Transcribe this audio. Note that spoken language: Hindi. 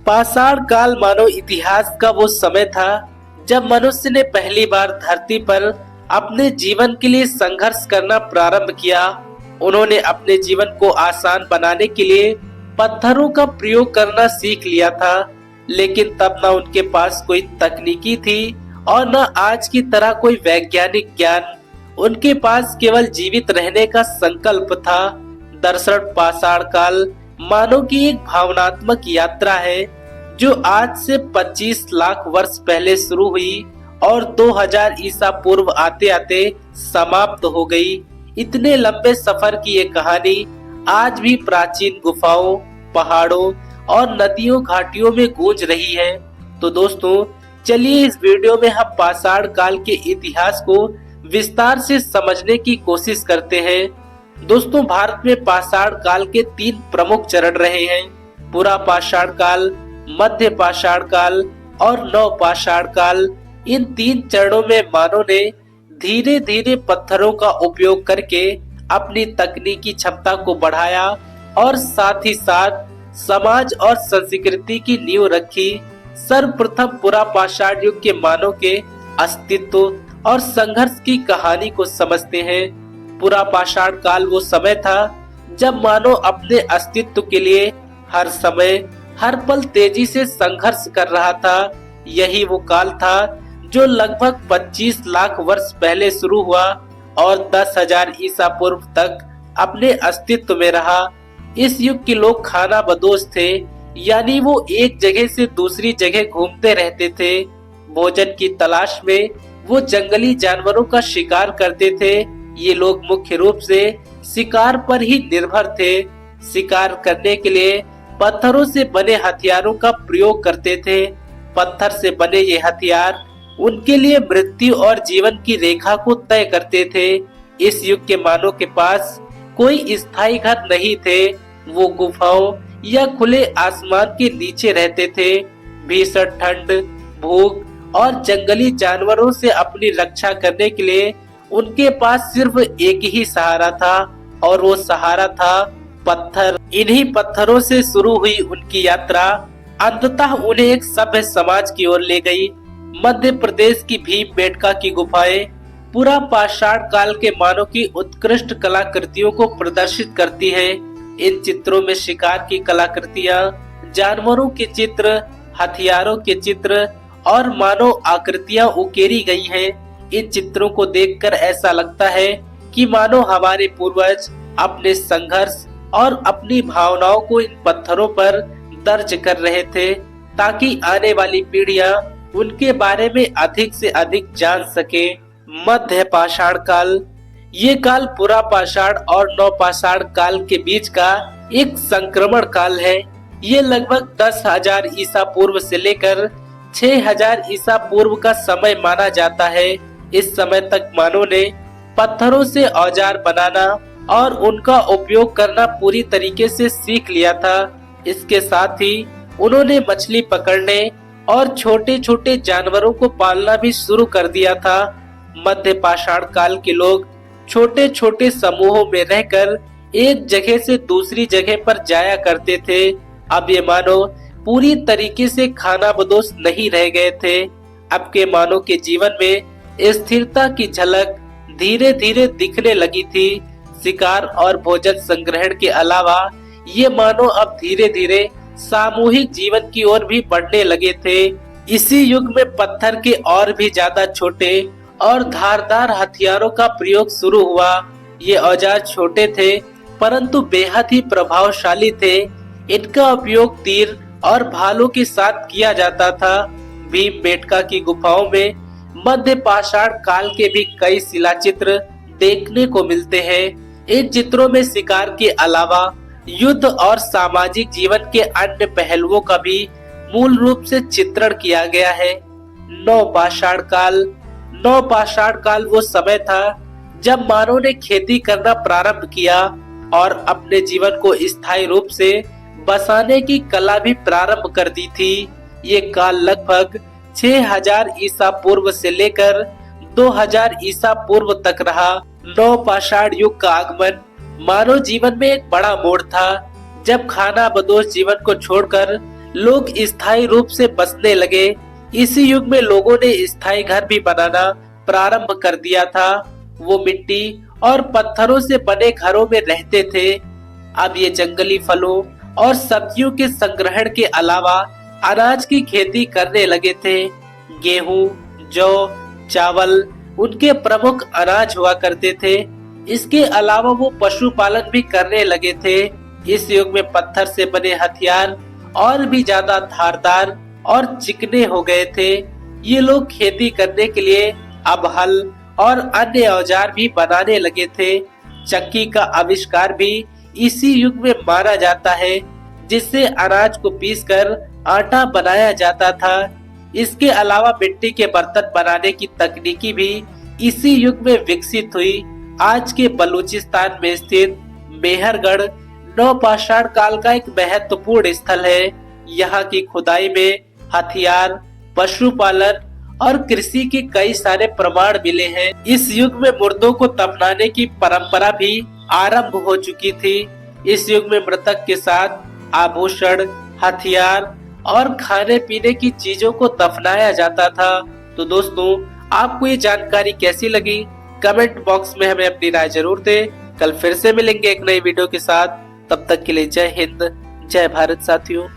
पाषाण काल मानव इतिहास का वो समय था जब मनुष्य ने पहली बार धरती पर अपने जीवन के लिए संघर्ष करना प्रारंभ किया। उन्होंने अपने जीवन को आसान बनाने के लिए पत्थरों का प्रयोग करना सीख लिया था, लेकिन तब न उनके पास कोई तकनीकी थी और न आज की तरह कोई वैज्ञानिक ज्ञान। उनके पास केवल जीवित रहने का संकल्प था। दरअसल पाषाण काल मानव की एक भावनात्मक यात्रा है जो आज से 25 लाख वर्ष पहले शुरू हुई और 2000 ईसा पूर्व आते आते समाप्त हो गई। इतने लंबे सफर की ये कहानी आज भी प्राचीन गुफाओं, पहाड़ों और नदियों घाटियों में गूंज रही है। तो दोस्तों चलिए इस वीडियो में हम पाषाण काल के इतिहास को विस्तार से समझने की कोशिश करते हैं। दोस्तों भारत में पाषाण काल के 3 प्रमुख चरण रहे हैं, पुरा पाषाण काल, मध्य पाषाण काल और नव पाषाण काल। इन 3 चरणों में मानव ने धीरे धीरे पत्थरों का उपयोग करके अपनी तकनीकी क्षमता को बढ़ाया और साथ ही साथ समाज और संस्कृति की नींव रखी। सर्वप्रथम पुरा पाषाण युग के मानव के अस्तित्व और संघर्ष की कहानी को समझते हैं। पुरा पाषाण काल वो समय था जब मानव अपने अस्तित्व के लिए हर समय हर पल तेजी से संघर्ष कर रहा था। यही वो काल था जो लगभग 25 लाख वर्ष पहले शुरू हुआ और 10,000 ईसा पूर्व तक अपने अस्तित्व में रहा। इस युग के लोग खाना बदोश थे, यानी वो एक जगह से दूसरी जगह घूमते रहते थे। भोजन की तलाश में वो जंगली जानवरों का शिकार करते थे। ये लोग मुख्य रूप से शिकार पर ही निर्भर थे। शिकार करने के लिए पत्थरों से बने हथियारों का प्रयोग करते थे। पत्थर से बने ये हथियार उनके लिए मृत्यु और जीवन की रेखा को तय करते थे। इस युग के मानव के पास कोई स्थायी घर नहीं थे। वो गुफाओं या खुले आसमान के नीचे रहते थे। भीषण ठंड, भूख और जंगली जानवरों से अपनी रक्षा करने के लिए उनके पास सिर्फ एक ही सहारा था और वो सहारा था पत्थर। इन्हीं पत्थरों से शुरू हुई उनकी यात्रा अंततः उन्हें एक सभ्य समाज की ओर ले गई। मध्य प्रदेश की भीमबेटका की गुफाएं पूरा पाषाण काल के मानव की उत्कृष्ट कलाकृतियों को प्रदर्शित करती है। इन चित्रों में शिकार की कलाकृतियां, जानवरों के चित्र, हथियारों के चित्र और मानव आकृतियां उकेरी गई हैं। इन चित्रों को देखकर ऐसा लगता है कि मानो हमारे पूर्वज अपने संघर्ष और अपनी भावनाओं को इन पत्थरों पर दर्ज कर रहे थे ताकि आने वाली पीढ़ियां उनके बारे में अधिक से अधिक जान सके। मध्य पाषाण काल ये काल पुरा पाषाण और नव पाषाण काल के बीच का एक संक्रमण काल है। ये लगभग 10,000 ईसा पूर्व से लेकर 6,000 ईसा पूर्व का समय माना जाता है। इस समय तक मानव ने पत्थरों से औजार बनाना और उनका उपयोग करना पूरी तरीके से सीख लिया था। इसके साथ ही उन्होंने मछली पकड़ने और छोटे छोटे जानवरों को पालना भी शुरू कर दिया था। मध्य पाषाण काल के लोग छोटे छोटे समूहों में रहकर एक जगह से दूसरी जगह पर जाया करते थे। अब ये मानव पूरी तरीके से खाना बदोश नहीं रह गए थे। अब के मानव के जीवन में स्थिरता की झलक धीरे धीरे दिखने लगी थी। शिकार और भोजन संग्रहण के अलावा ये मानव अब धीरे धीरे सामूहिक जीवन की ओर भी बढ़ने लगे थे। इसी युग में पत्थर के और भी ज्यादा छोटे और धारदार हथियारों का प्रयोग शुरू हुआ। ये औजार छोटे थे परंतु बेहद ही प्रभावशाली थे। इनका उपयोग तीर और भालों के साथ किया जाता था। भीमबेटका की गुफाओं में मध्य पाषाण काल के भी कई शिलाचित्र देखने को मिलते हैं। इन चित्रों में शिकार के अलावा युद्ध और सामाजिक जीवन के अन्य पहलुओं का भी मूल रूप से चित्रण किया गया है। नव पाषाण काल वो समय था जब मानव ने खेती करना प्रारंभ किया और अपने जीवन को स्थायी रूप से बसाने की कला भी प्रारंभ कर दी थी। ये काल लगभग 6,000 ईसा पूर्व से लेकर 2000 ईसा पूर्व तक रहा। नव पाषाण युग का आगमन मानव जीवन में एक बड़ा मोड़ था, जब खाना बदोश जीवन को छोड़कर लोग स्थायी रूप से बसने लगे। इसी युग में लोगों ने स्थायी घर भी बनाना प्रारंभ कर दिया था। वो मिट्टी और पत्थरों से बने घरों में रहते थे। अब ये जंगली फलों और सब्जियों के संग्रहण के अलावा अनाज की खेती करने लगे थे। गेहूं, जौ, चावल उनके प्रमुख अनाज हुआ करते थे। इसके अलावा वो पशुपालन भी करने लगे थे। इस युग में पत्थर से बने हथियार और भी ज्यादा धारदार और चिकने हो गए थे। ये लोग खेती करने के लिए अब हल और अन्य औजार भी बनाने लगे थे। चक्की का आविष्कार भी इसी युग में माना जाता है, जिससे अनाज को पीसकर आटा बनाया जाता था। इसके अलावा मिट्टी के बर्तन बनाने की तकनीकी भी इसी युग में विकसित हुई। आज के बलूचिस्तान में स्थित मेहरगढ़ नवपाषाण काल का एक महत्वपूर्ण स्थल है। यहाँ की खुदाई में हथियार, पशुपालन और कृषि के कई सारे प्रमाण मिले हैं। इस युग में मुर्दों को दफनाने की परंपरा भी आरंभ हो चुकी थी। इस युग में मृतक के साथ आभूषण, हथियार और खाने पीने की चीजों को दफनाया जाता था। तो दोस्तों, आपको ये जानकारी कैसी लगी? कमेंट बॉक्स में हमें अपनी राय जरूर दें। कल फिर से मिलेंगे एक नई वीडियो के साथ। तब तक के लिए जय हिंद, जय भारत साथियों।